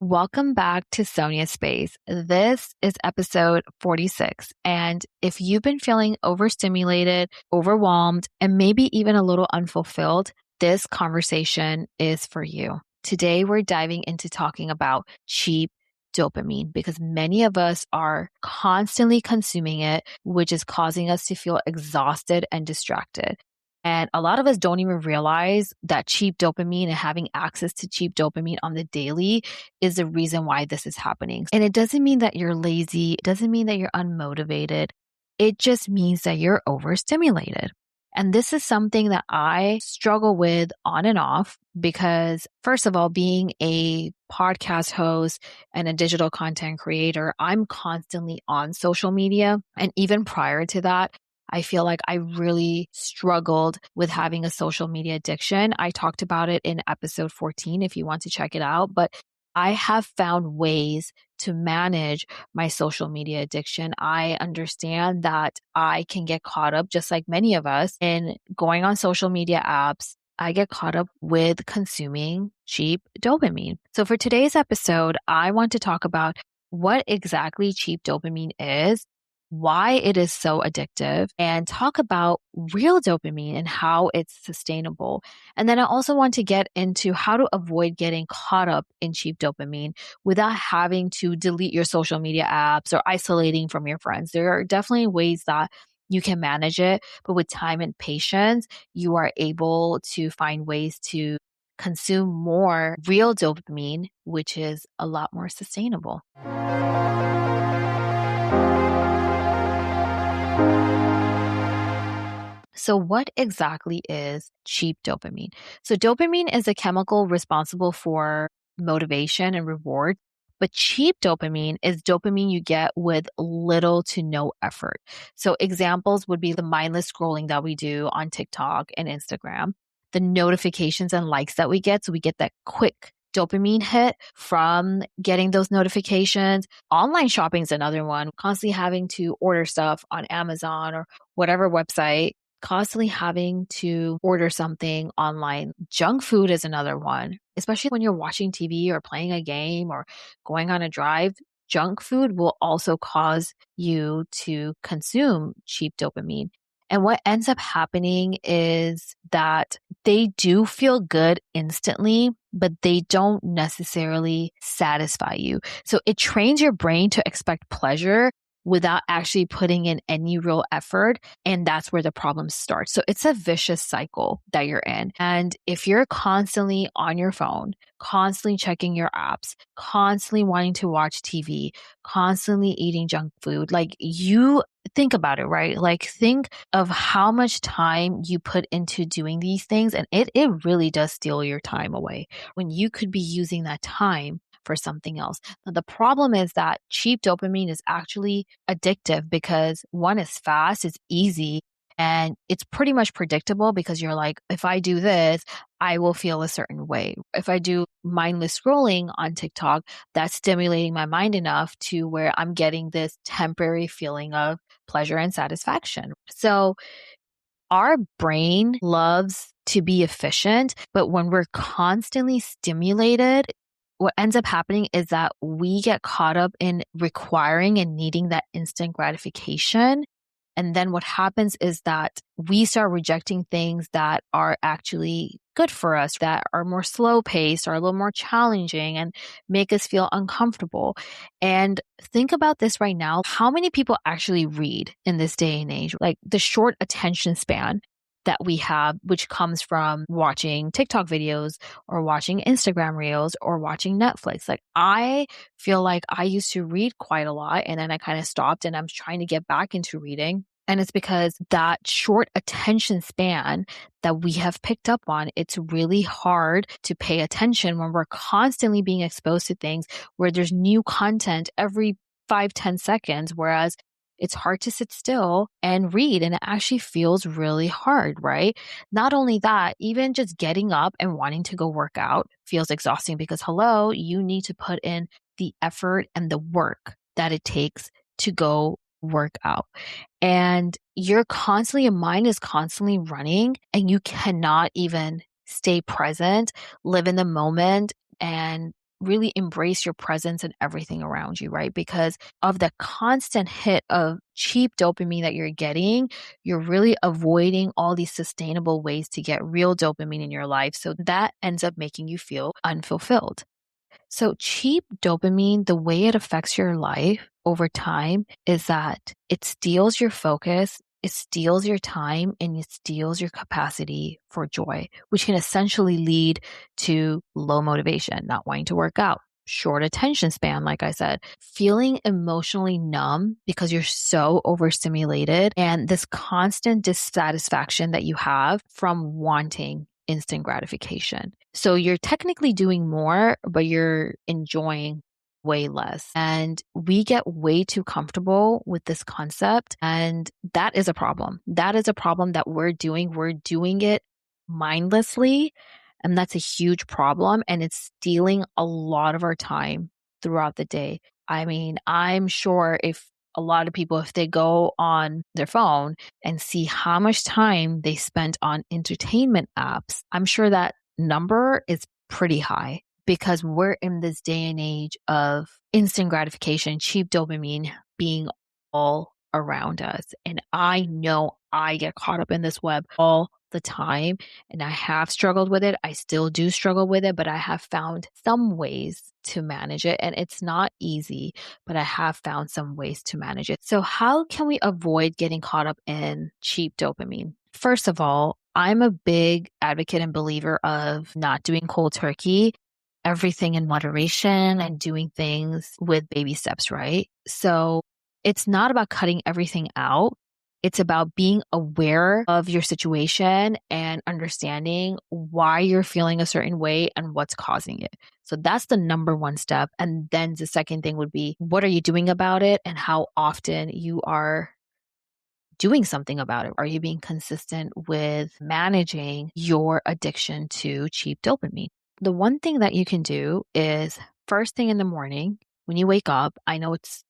Welcome back to Sonia Space. This is episode 46. And if you've been feeling overstimulated, overwhelmed, and maybe even a little unfulfilled, this conversation is for you. Today, we're diving into talking about cheap dopamine because many of us are constantly consuming it, which is causing us to feel exhausted and distracted. And a lot of us don't even realize that cheap dopamine and having access to cheap dopamine on the daily is the reason why this is happening. And it doesn't mean that you're lazy. It doesn't mean that you're unmotivated. It just means that you're overstimulated. And this is something that I struggle with on and off because, first of all, being a podcast host and a digital content creator, I'm constantly on social media. And even prior to that, I feel like I really struggled with having a social media addiction. I talked about it in episode 14 if you want to check it out, but I have found ways to manage my social media addiction. I understand that I can get caught up, just like many of us, in going on social media apps. I get caught up with consuming cheap dopamine. So for today's episode, I want to talk about what exactly cheap dopamine is, why it is so addictive, and talk about real dopamine and how it's sustainable. And then I also want to get into how to avoid getting caught up in cheap dopamine without having to delete your social media apps or isolating from your friends. There are definitely ways that you can manage it, but with time and patience, you are able to find ways to consume more real dopamine, which is a lot more sustainable. So what exactly is cheap dopamine? So dopamine is a chemical responsible for motivation and reward, but cheap dopamine is dopamine you get with little to no effort. So examples would be the mindless scrolling that we do on TikTok and Instagram, the notifications and likes that we get. So we get that quick dopamine hit from getting those notifications. Online shopping is another one, constantly having to order stuff on Amazon or whatever website, constantly having to order something online. Junk food is another one, especially when you're watching TV or playing a game or going on a drive. Junk food will also cause you to consume cheap dopamine. And what ends up happening is that they do feel good instantly, but they don't necessarily satisfy you. So it trains your brain to expect pleasure without actually putting in any real effort. And that's where the problem starts. So it's a vicious cycle that you're in. And if you're constantly on your phone, constantly checking your apps, constantly wanting to watch TV, constantly eating junk food, like you think about it, right? Like think of how much time you put into doing these things. And it really does steal your time away when you could be using that time for something else. Now, the problem is that cheap dopamine is actually addictive because one is fast, it's easy, and it's pretty much predictable because you're like, if I do this, I will feel a certain way. If I do mindless scrolling on TikTok, that's stimulating my mind enough to where I'm getting this temporary feeling of pleasure and satisfaction. So our brain loves to be efficient, but when we're constantly stimulated, what ends up happening is that we get caught up in requiring and needing that instant gratification. And then what happens is that we start rejecting things that are actually good for us, that are more slow paced or a little more challenging and make us feel uncomfortable. And think about this right now. How many people actually read in this day and age? Like the short attention span that we have, which comes from watching TikTok videos or watching Instagram reels or watching Netflix. Like I feel like I used to read quite a lot and then I kind of stopped and I'm trying to get back into reading. And it's because that short attention span that we have picked up on, it's really hard to pay attention when we're constantly being exposed to things where there's new content every 5-10 seconds, whereas it's hard to sit still and read, and it actually feels really hard, right? Not only that, even just getting up and wanting to go work out feels exhausting because, hello, you need to put in the effort and the work that it takes to go work out. And your mind is constantly running and you cannot even stay present, live in the moment, and really embrace your presence and everything around you, right? Because of the constant hit of cheap dopamine that you're getting, you're really avoiding all these sustainable ways to get real dopamine in your life. So that ends up making you feel unfulfilled. So cheap dopamine, the way it affects your life over time is that it steals your focus, it steals your time, and it steals your capacity for joy, which can essentially lead to low motivation, not wanting to work out, short attention span, like I said, feeling emotionally numb because you're so overstimulated, and this constant dissatisfaction that you have from wanting instant gratification. So you're technically doing more, but you're enjoying way less. And we get way too comfortable with this concept. And that is a problem. That is a problem that we're doing. We're doing it mindlessly. And that's a huge problem. And it's stealing a lot of our time throughout the day. I mean, I'm sure if a lot of people, if they go on their phone and see how much time they spent on entertainment apps, I'm sure that number is pretty high because we're in this day and age of instant gratification, cheap dopamine being all around us. And I know I get caught up in this web all the time, and I have struggled with it. I still do struggle with it, but I have found some ways to manage it. And it's not easy, but I have found some ways to manage it. So how can we avoid getting caught up in cheap dopamine? First of all, I'm a big advocate and believer of not doing cold turkey, everything in moderation and doing things with baby steps, right? So it's not about cutting everything out. It's about being aware of your situation and understanding why you're feeling a certain way and what's causing it. So that's the number one step. And then the second thing would be, what are you doing about it and how often you are doing something about it? Are you being consistent with managing your addiction to cheap dopamine? The one thing that you can do is first thing in the morning when you wake up, I know it's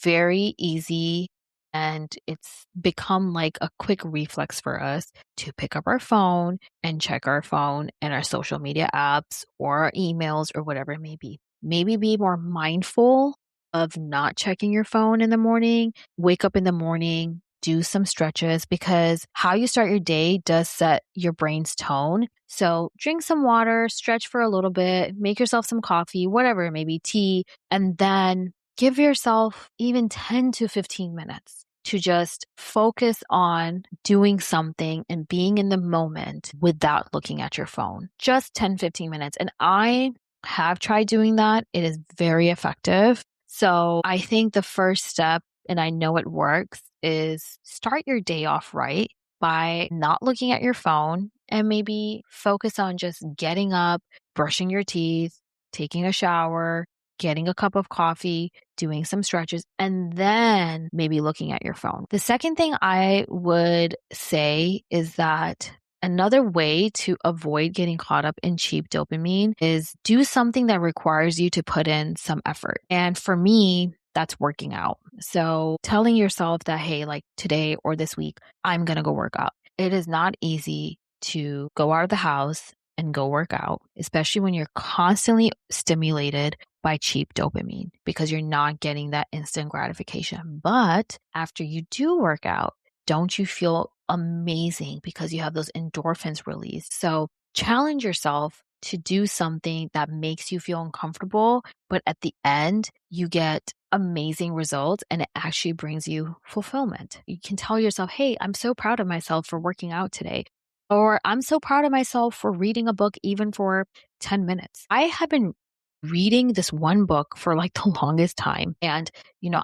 very easy and it's become like a quick reflex for us to pick up our phone and check our phone and our social media apps or our emails or whatever it may be. Maybe be more mindful of not checking your phone in the morning. Wake up in the morning, do some stretches because how you start your day does set your brain's tone. So drink some water, stretch for a little bit, make yourself some coffee, whatever it may be, tea, and then give yourself even 10 to 15 minutes to just focus on doing something and being in the moment without looking at your phone. Just 10, 15 minutes. And I have tried doing that. It is very effective. So I think the first step, and I know it works, is start your day off right by not looking at your phone and maybe focus on just getting up, brushing your teeth, taking a shower, getting a cup of coffee, doing some stretches, and then maybe looking at your phone. The second thing I would say is that another way to avoid getting caught up in cheap dopamine is do something that requires you to put in some effort. And for me, that's working out. So telling yourself that, hey, like today or this week, I'm going to go work out. It is not easy to go out of the house and go work out, especially when you're constantly stimulated by cheap dopamine because you're not getting that instant gratification. But after you do work out, don't you feel amazing because you have those endorphins released? So challenge yourself to do something that makes you feel uncomfortable, but at the end, you get amazing results and it actually brings you fulfillment. You can tell yourself, hey, I'm so proud of myself for working out today. Or I'm so proud of myself for reading a book even for 10 minutes. I have been reading this one book for like the longest time. And,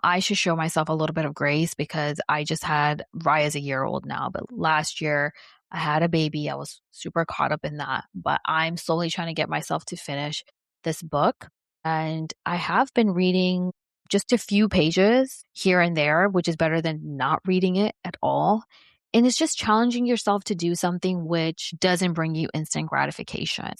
I should show myself a little bit of grace because I just had Raya's a year old now. But last year I had a baby. I was super caught up in that. But I'm slowly trying to get myself to finish this book. And I have been reading just a few pages here and there, which is better than not reading it at all. And it's just challenging yourself to do something which doesn't bring you instant gratification.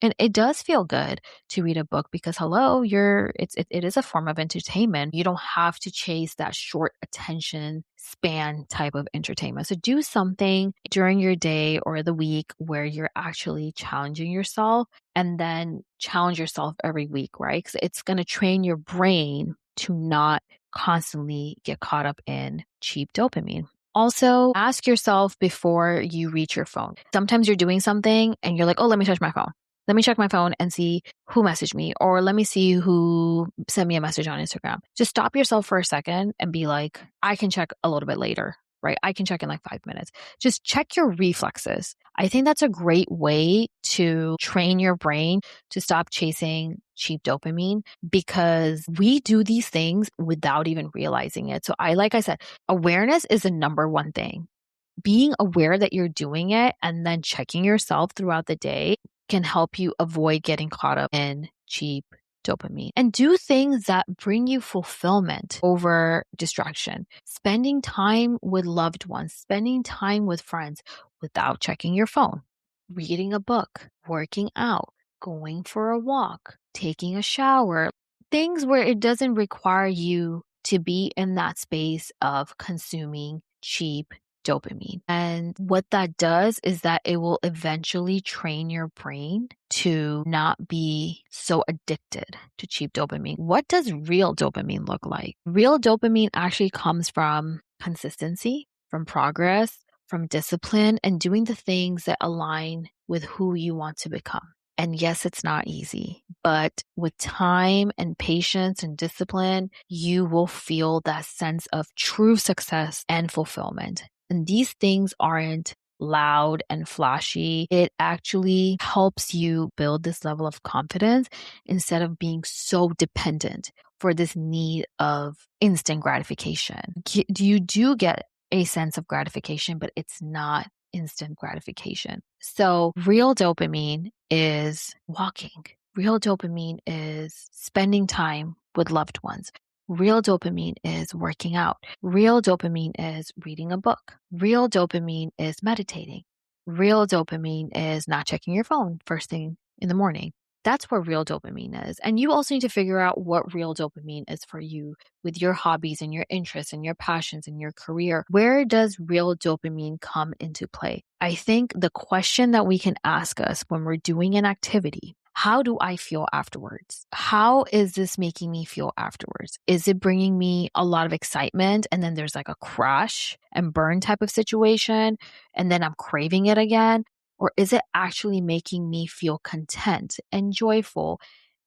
And it does feel good to read a book because hello, it is a form of entertainment. You don't have to chase that short attention span type of entertainment. So do something during your day or the week where you're actually challenging yourself, and then challenge yourself every week, right? Because it's going to train your brain to not constantly get caught up in cheap dopamine. Also, ask yourself before you reach your phone. Sometimes you're doing something and you're like, oh, let me touch my phone. Let me check my phone and see who messaged me, or let me see who sent me a message on Instagram. Just stop yourself for a second and be like, I can check a little bit later, right? I can check in like 5 minutes. Just check your reflexes. I think that's a great way to train your brain to stop chasing cheap dopamine, because we do these things without even realizing it. So like I said, awareness is the number one thing. Being aware that you're doing it and then checking yourself throughout the day can help you avoid getting caught up in cheap dopamine. And do things that bring you fulfillment over distraction. Spending time with loved ones, spending time with friends without checking your phone, reading a book, working out, going for a walk, taking a shower, things where it doesn't require you to be in that space of consuming cheap dopamine. And what that does is that it will eventually train your brain to not be so addicted to cheap dopamine. What does real dopamine look like? Real dopamine actually comes from consistency, from progress, from discipline, and doing the things that align with who you want to become. And yes, it's not easy, but with time and patience and discipline, you will feel that sense of true success and fulfillment. And these things aren't loud and flashy. It actually helps you build this level of confidence instead of being so dependent for this need of instant gratification. You do get a sense of gratification, but it's not instant gratification. So real dopamine is walking. Real dopamine is spending time with loved ones. Real dopamine is working out. Real dopamine is reading a book. Real dopamine is meditating. Real dopamine is not checking your phone first thing in the morning. That's where real dopamine is. And you also need to figure out what real dopamine is for you with your hobbies and your interests and your passions and your career. Where does real dopamine come into play? I think the question that we can ask us when we're doing an activity: how do I feel afterwards? How is this making me feel afterwards? Is it bringing me a lot of excitement and then there's like a crash and burn type of situation and then I'm craving it again? Or is it actually making me feel content and joyful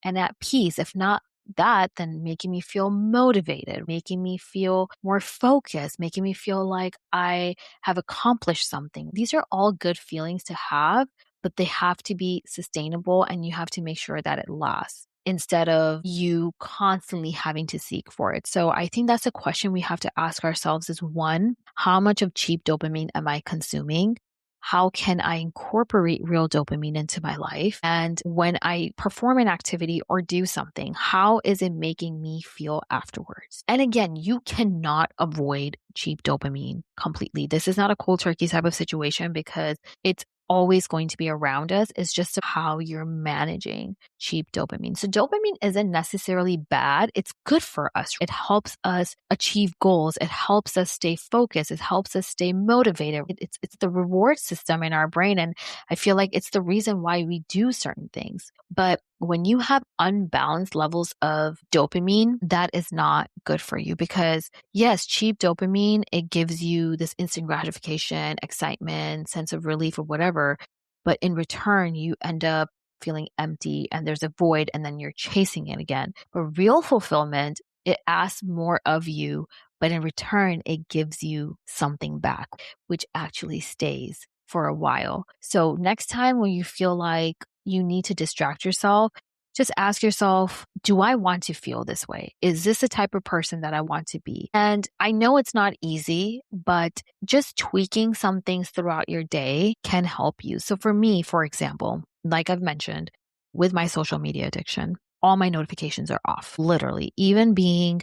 and at peace? If not that, then making me feel motivated, making me feel more focused, making me feel like I have accomplished something. These are all good feelings to have, but they have to be sustainable and you have to make sure that it lasts instead of you constantly having to seek for it. So I think that's a question we have to ask ourselves is, one, how much of cheap dopamine am I consuming? How can I incorporate real dopamine into my life? And when I perform an activity or do something, how is it making me feel afterwards? And again, you cannot avoid cheap dopamine completely. This is not a cold turkey type of situation because it's always going to be around us. It's just how you're managing cheap dopamine. So dopamine isn't necessarily bad. It's good for us. It helps us achieve goals. It helps us stay focused. It helps us stay motivated. It's the reward system in our brain. And I feel like it's the reason why we do certain things. But when you have unbalanced levels of dopamine, that is not good for you because yes, cheap dopamine, it gives you this instant gratification, excitement, sense of relief or whatever. But in return, you end up feeling empty and there's a void and then you're chasing it again. But real fulfillment, it asks more of you, but in return, it gives you something back, which actually stays for a while. So next time when you feel like you need to distract yourself, just ask yourself, do I want to feel this way? Is this the type of person that I want to be? And I know it's not easy, but just tweaking some things throughout your day can help you. So for me, for example, like I've mentioned, with my social media addiction, all my notifications are off, literally. Even being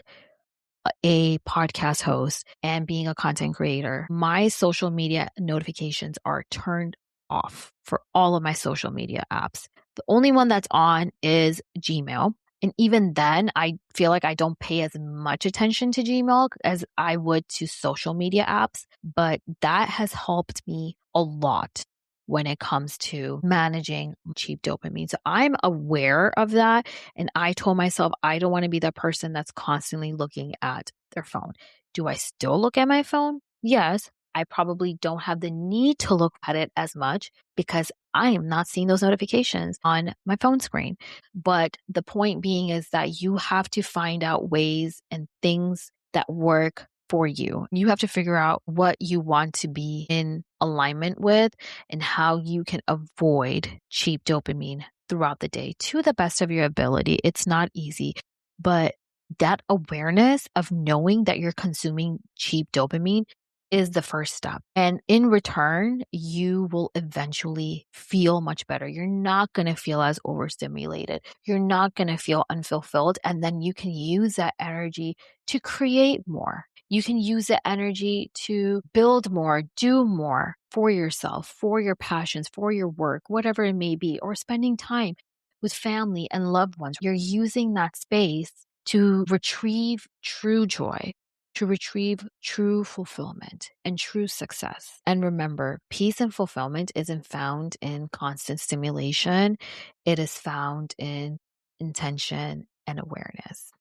a podcast host and being a content creator, my social media notifications are turned off for all of my social media apps. The only one that's on is Gmail. And even then, I feel like I don't pay as much attention to Gmail as I would to social media apps, but that has helped me a lot when it comes to managing cheap dopamine. So I'm aware of that. And I told myself, I don't want to be the person that's constantly looking at their phone. Do I still look at my phone? Yes. I probably don't have the need to look at it as much because I am not seeing those notifications on my phone screen. But the point being is that you have to find out ways and things that work for you. You have to figure out what you want to be in alignment with and how you can avoid cheap dopamine throughout the day to the best of your ability. It's not easy, but that awareness of knowing that you're consuming cheap dopamine is the first step. And in return, you will eventually feel much better. You're not going to feel as overstimulated. You're not going to feel unfulfilled. And then you can use that energy to create more. You can use that energy to build more, do more for yourself, for your passions, for your work, whatever it may be, or spending time with family and loved ones. You're using that space to retrieve true joy, to retrieve true fulfillment and true success. And remember, peace and fulfillment isn't found in constant stimulation. It is found in intention and awareness.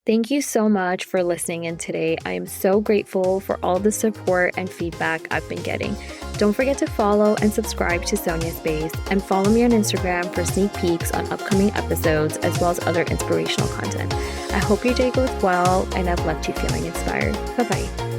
Thank you so much for listening in today. I am so grateful for all the support and feedback I've been getting. Don't forget to follow and subscribe to Sonia Space and follow me on Instagram for sneak peeks on upcoming episodes as well as other inspirational content. I hope your day goes well and I've left you feeling inspired. Bye-bye.